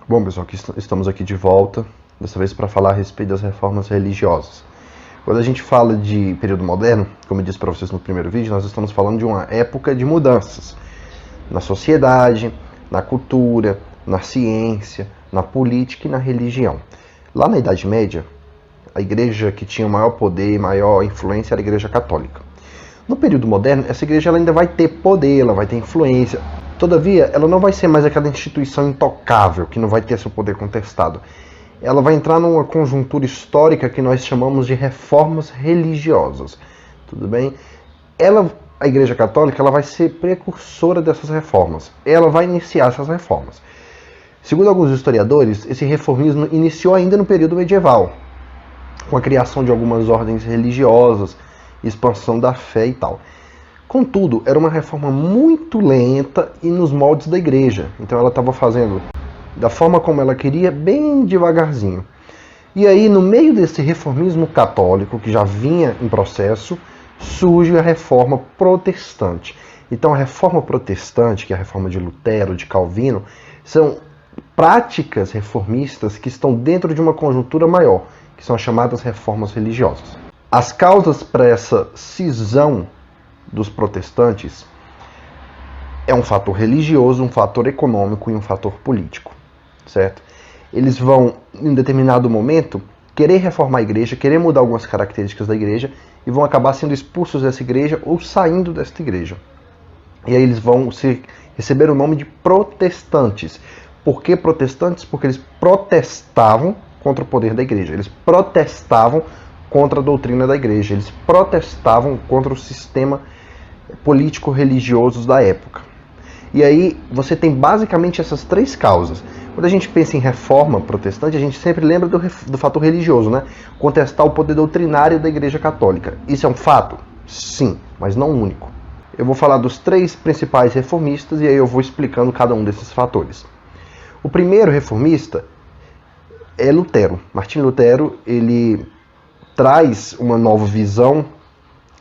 Bom, pessoal, estamos aqui de volta, dessa vez para falar a respeito das reformas religiosas. Quando a gente fala de período moderno, como eu disse para vocês no primeiro vídeo, nós estamos falando de uma época de mudanças na sociedade, na cultura, na ciência, na política e na religião. Lá na Idade Média, a igreja que tinha maior poder e maior influência era a Igreja Católica. No período moderno, essa igreja ela ainda vai ter poder, ela vai ter influência. Todavia, ela não vai ser mais aquela instituição intocável, que não vai ter seu poder contestado. Ela vai entrar numa conjuntura histórica que nós chamamos de reformas religiosas. Tudo bem? A Igreja Católica, ela vai ser precursora dessas reformas. Ela vai iniciar essas reformas. Segundo alguns historiadores, esse reformismo iniciou ainda no período medieval, com a criação de algumas ordens religiosas, expansão da fé e tal. Contudo, era uma reforma muito lenta e nos moldes da igreja. Então ela estava fazendo da forma como ela queria, bem devagarzinho. E aí, no meio desse reformismo católico, que já vinha em processo, surge a reforma protestante. Então a reforma protestante, que é a reforma de Lutero, de Calvino, são práticas reformistas que estão dentro de uma conjuntura maior, que são as chamadas reformas religiosas. As causas para essa cisão dos protestantes é um fator religioso, um fator econômico e um fator político, certo? Eles vão, em determinado momento, querer reformar a igreja, querer mudar algumas características da igreja e vão acabar sendo expulsos dessa igreja ou saindo desta igreja. E aí eles vão receber o nome de protestantes. Por que protestantes? Porque eles protestavam contra o poder da igreja, eles protestavam contra a doutrina da igreja, eles protestavam contra o sistema político-religiosos da época. E aí você tem basicamente essas três causas. Quando a gente pensa em reforma protestante, a gente sempre lembra do fator religioso, né? Contestar o poder doutrinário da Igreja Católica. Isso é um fato? Sim, mas não único. Eu vou falar dos três principais reformistas e aí eu vou explicando cada um desses fatores. O primeiro reformista é Lutero. Martinho Lutero, ele traz uma nova visão,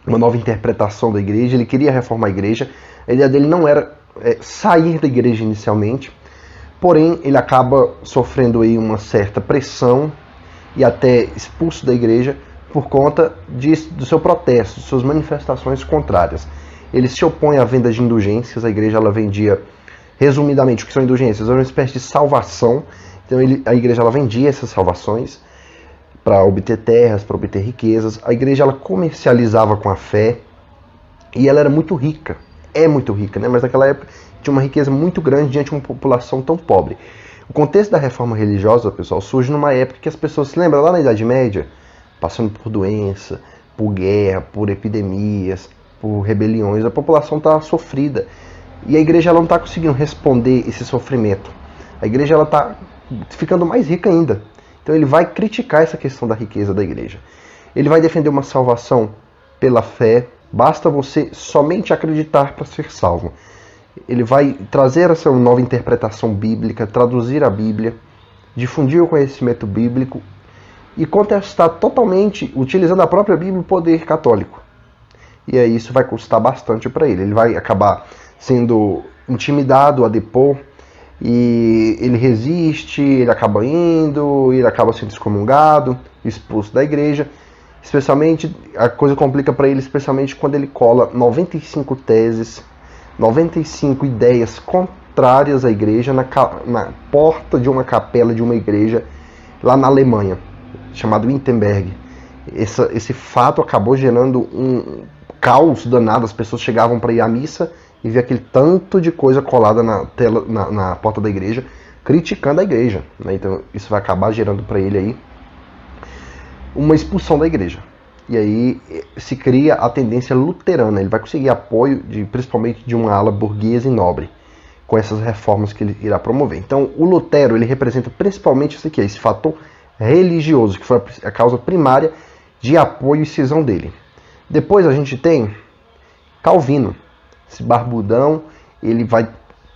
uma nova interpretação da igreja, ele queria reformar a igreja, a ideia dele não era sair da igreja inicialmente, porém ele acaba sofrendo aí uma certa pressão e até expulso da igreja por conta do seu protesto, de suas manifestações contrárias. Ele se opõe à venda de indulgências, a igreja ela vendia, resumidamente, o que são indulgências? Era uma espécie de salvação, então a igreja ela vendia essas salvações para obter terras, para obter riquezas. A igreja ela comercializava com a fé e ela era muito rica. É muito rica, né? Mas naquela época tinha uma riqueza muito grande diante de uma população tão pobre. O contexto da reforma religiosa, pessoal, surge numa época que as pessoas se lembram lá na Idade Média, passando por doença, por guerra, por epidemias, por rebeliões. A população está sofrida e a igreja ela não está conseguindo responder esse sofrimento. A igreja ela está ficando mais rica ainda. Então ele vai criticar essa questão da riqueza da igreja. Ele vai defender uma salvação pela fé. Basta você somente acreditar para ser salvo. Ele vai trazer essa nova interpretação bíblica, traduzir a Bíblia, difundir o conhecimento bíblico e contestar totalmente, utilizando a própria Bíblia, o poder católico. E aí isso vai custar bastante para ele. Ele vai acabar sendo intimidado a depor. E ele resiste, ele acaba indo, ele acaba sendo excomungado, expulso da igreja. Especialmente, a coisa complica para ele, especialmente quando ele cola 95 teses, 95 ideias contrárias à igreja na porta de uma capela de uma igreja lá na Alemanha, chamado Wittenberg. Esse fato acabou gerando um caos danado, as pessoas chegavam para ir à missa e ver aquele tanto de coisa colada na porta da igreja, criticando a igreja, né? Então isso vai acabar gerando para ele aí uma expulsão da igreja. E aí se cria a tendência luterana. Ele vai conseguir apoio principalmente de uma ala burguesa e nobre com essas reformas que ele irá promover. Então o Lutero ele representa principalmente isso aqui, esse fator religioso, que foi a causa primária de apoio e cisão dele. Depois a gente tem Calvino. Esse barbudão, ele vai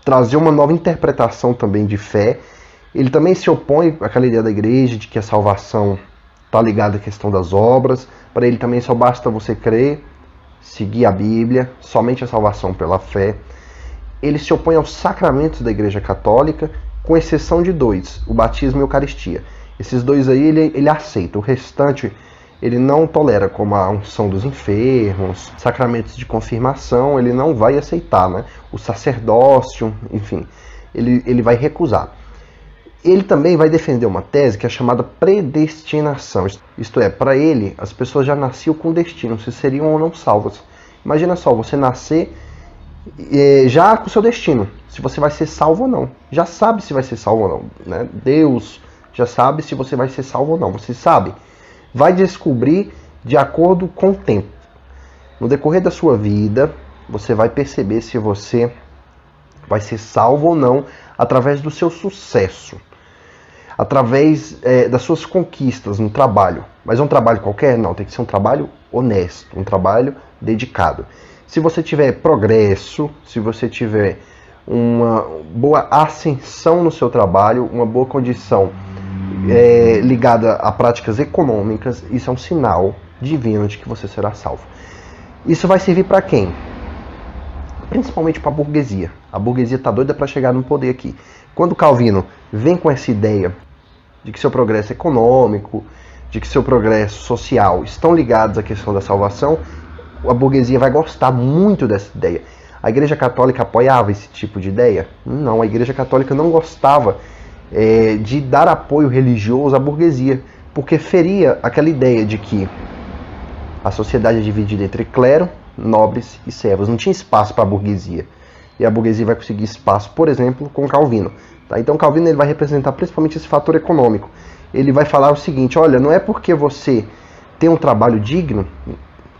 trazer uma nova interpretação também de fé. Ele também se opõe àquela ideia da igreja de que a salvação está ligada à questão das obras. Para ele também só basta você crer, seguir a Bíblia, somente a salvação pela fé. Ele se opõe aos sacramentos da Igreja Católica com exceção de dois, o batismo e a Eucaristia. Esses dois aí ele aceita, o restante ele não tolera, como a unção dos enfermos, sacramentos de confirmação, ele não vai aceitar, né? O sacerdócio, enfim, ele vai recusar. Ele também vai defender uma tese que é chamada predestinação, isto é, para ele, as pessoas já nasciam com destino, se seriam ou não salvas. Imagina só, você nascer já com o seu destino, se você vai ser salvo ou não. Já sabe se vai ser salvo ou não, né? Deus já sabe se você vai ser salvo ou não, você sabe. Vai descobrir de acordo com o tempo. No decorrer da sua vida, você vai perceber se você vai ser salvo ou não através do seu sucesso, através das suas conquistas no trabalho. Mas é um trabalho qualquer? Não, tem que ser um trabalho honesto, um trabalho dedicado. Se você tiver progresso, se você tiver uma boa ascensão no seu trabalho, uma boa condição ligada a práticas econômicas, isso é um sinal divino de que você será salvo. Isso vai servir para quem? Principalmente para a burguesia. A burguesia está doida para chegar no poder aqui. Quando Calvino vem com essa ideia de que seu progresso econômico, de que seu progresso social estão ligados à questão da salvação, a burguesia vai gostar muito dessa ideia. A Igreja Católica apoiava esse tipo de ideia? Não, a Igreja Católica não gostava de dar apoio religioso à burguesia, porque feria aquela ideia de que a sociedade é dividida entre clero, nobres e servos. Não tinha espaço para a burguesia. E a burguesia vai conseguir espaço, por exemplo, com Calvino. Tá? Então Calvino ele vai representar principalmente esse fator econômico. Ele vai falar o seguinte: olha, não é porque você tem um trabalho digno,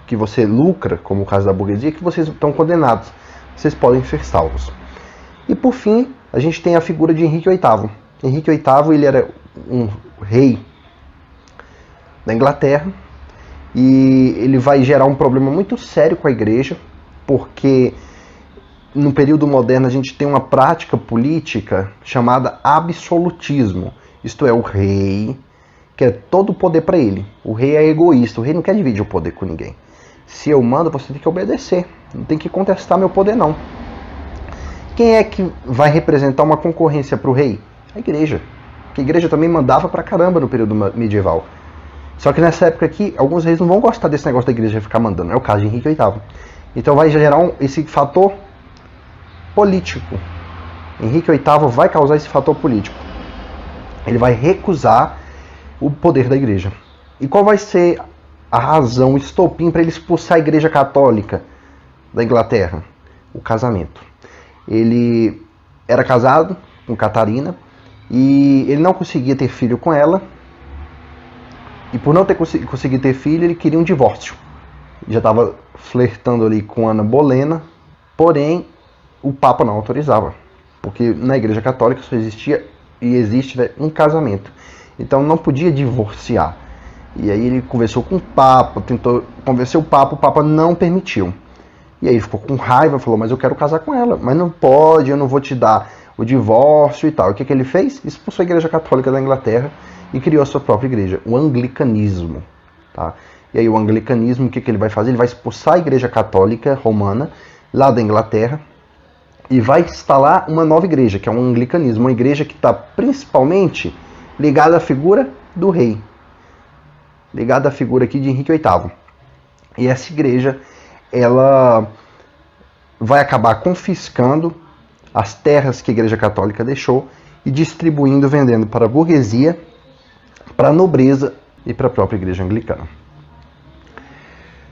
que você lucra, como o caso da burguesia, que vocês estão condenados. Vocês podem ser salvos. E por fim, a gente tem a figura de Henrique VIII. Henrique VIII ele era um rei da Inglaterra e ele vai gerar um problema muito sério com a igreja, porque no período moderno a gente tem uma prática política chamada absolutismo. Isto é, o rei quer todo o poder para ele. O rei é egoísta, o rei não quer dividir o poder com ninguém. Se eu mando, você tem que obedecer, não tem que contestar meu poder não. Quem é que vai representar uma concorrência para o rei? A igreja. Porque a igreja também mandava pra caramba no período medieval. Só que nessa época aqui, alguns reis não vão gostar desse negócio da igreja ficar mandando. É o caso de Henrique VIII. Então vai gerar esse fator político. Henrique VIII vai causar esse fator político. Ele vai recusar o poder da igreja. E qual vai ser a razão, o estopim para ele expulsar a igreja católica da Inglaterra? O casamento. Ele era casado com Catarina e ele não conseguia ter filho com ela. E por não ter conseguido ter filho, ele queria um divórcio. Já estava flertando ali com Ana Bolena, porém o Papa não autorizava, porque na Igreja Católica só existia e existe, né, um casamento. Então não podia divorciar. E aí ele conversou com o Papa, tentou convencer o Papa não permitiu. E aí ele ficou com raiva, falou: mas eu quero casar com ela, mas não pode, eu não vou te dar o divórcio e tal. O que ele fez? Expulsou a Igreja Católica da Inglaterra e criou a sua própria igreja, o anglicanismo. Tá? E aí o anglicanismo, o que ele vai fazer? Ele vai expulsar a Igreja Católica Romana lá da Inglaterra e vai instalar uma nova igreja, que é o anglicanismo, uma igreja que está principalmente ligada à figura do rei, ligada à figura aqui de Henrique VIII. E essa igreja, ela vai acabar confiscando as terras que a Igreja Católica deixou e distribuindo, vendendo para a burguesia, para a nobreza e para a própria Igreja Anglicana.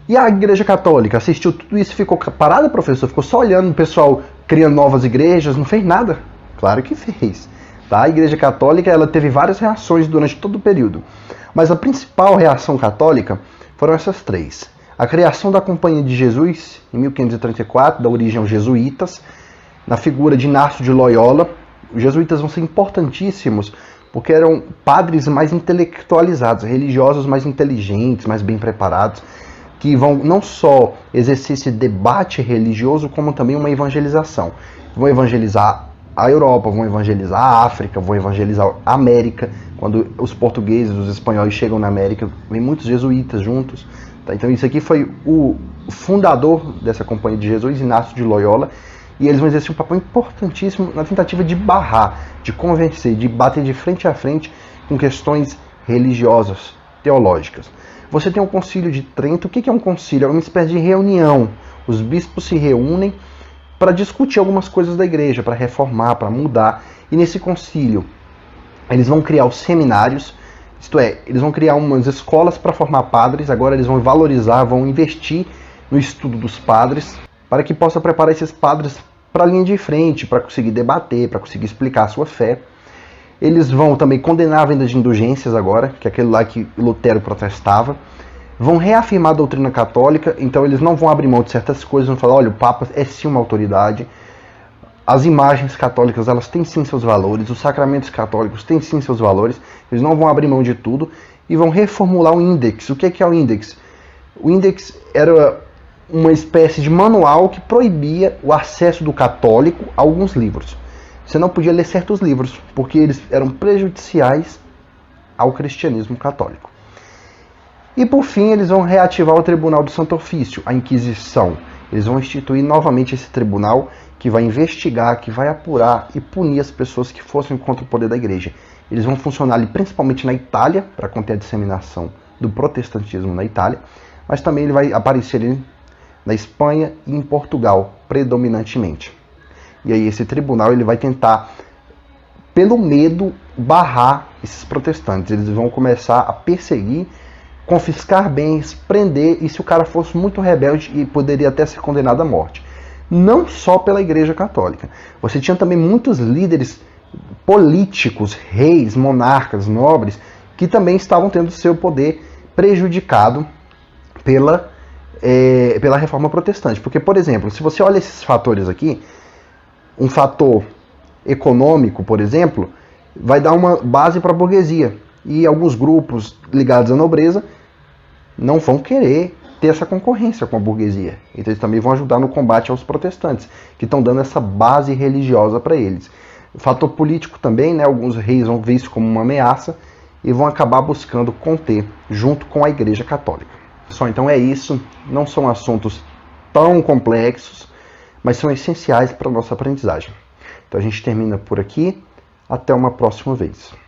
E a Igreja Católica assistiu tudo isso e ficou parada, professor? Ficou só olhando o pessoal criando novas igrejas? Não fez nada? Claro que fez. Tá? A Igreja Católica ela teve várias reações durante todo o período. Mas a principal reação católica foram essas três. A criação da Companhia de Jesus, em 1534, da origem aos jesuítas, na figura de Inácio de Loyola. Os jesuítas vão ser importantíssimos porque eram padres mais intelectualizados, religiosos mais inteligentes, mais bem preparados, que vão não só exercer esse debate religioso, como também uma evangelização. Vão evangelizar a Europa, vão evangelizar a África, vão evangelizar a América. Quando os portugueses, os espanhóis chegam na América, vem muitos jesuítas juntos. Tá? Então isso aqui foi o fundador dessa Companhia de Jesus, Inácio de Loyola, e eles vão exercer um papel importantíssimo na tentativa de barrar, de convencer, de bater de frente a frente com questões religiosas, teológicas. Você tem o Concílio de Trento. O que é um concílio? É uma espécie de reunião. Os bispos se reúnem para discutir algumas coisas da igreja, para reformar, para mudar. E nesse concílio, eles vão criar os seminários, isto é, eles vão criar umas escolas para formar padres. Agora eles vão valorizar, vão investir no estudo dos padres, para que possa preparar esses padres para a linha de frente, para conseguir debater, para conseguir explicar a sua fé. Eles vão também condenar a venda de indulgências agora, que é aquele lá que Lutero protestava. Vão reafirmar a doutrina católica, então eles não vão abrir mão de certas coisas, vão falar, olha, o Papa é sim uma autoridade, as imagens católicas, elas têm sim seus valores, os sacramentos católicos têm sim seus valores, eles não vão abrir mão de tudo, e vão reformular o Index. O que é o Index? O Index era uma espécie de manual que proibia o acesso do católico a alguns livros. Você não podia ler certos livros, porque eles eram prejudiciais ao cristianismo católico. E por fim, eles vão reativar o Tribunal do Santo Ofício, a Inquisição. Eles vão instituir novamente esse tribunal que vai investigar, que vai apurar e punir as pessoas que fossem contra o poder da igreja. Eles vão funcionar ali principalmente na Itália, para conter a disseminação do protestantismo na Itália, mas também ele vai aparecer ali na Espanha e em Portugal, predominantemente. E aí esse tribunal ele vai tentar, pelo medo, barrar esses protestantes. Eles vão começar a perseguir, confiscar bens, prender, e se o cara fosse muito rebelde, e poderia até ser condenado à morte. Não só pela Igreja Católica. Você tinha também muitos líderes políticos, reis, monarcas, nobres, que também estavam tendo seu poder prejudicado pela reforma protestante. Porque, por exemplo, se você olha esses fatores aqui, um fator econômico, por exemplo, vai dar uma base para a burguesia. E alguns grupos ligados à nobreza não vão querer ter essa concorrência com a burguesia. Então eles também vão ajudar no combate aos protestantes, que estão dando essa base religiosa para eles. O fator político também, né? Alguns reis vão ver isso como uma ameaça e vão acabar buscando conter junto com a Igreja Católica. Pessoal, então é isso. Não são assuntos tão complexos, mas são essenciais para a nossa aprendizagem. Então a gente termina por aqui. Até uma próxima vez.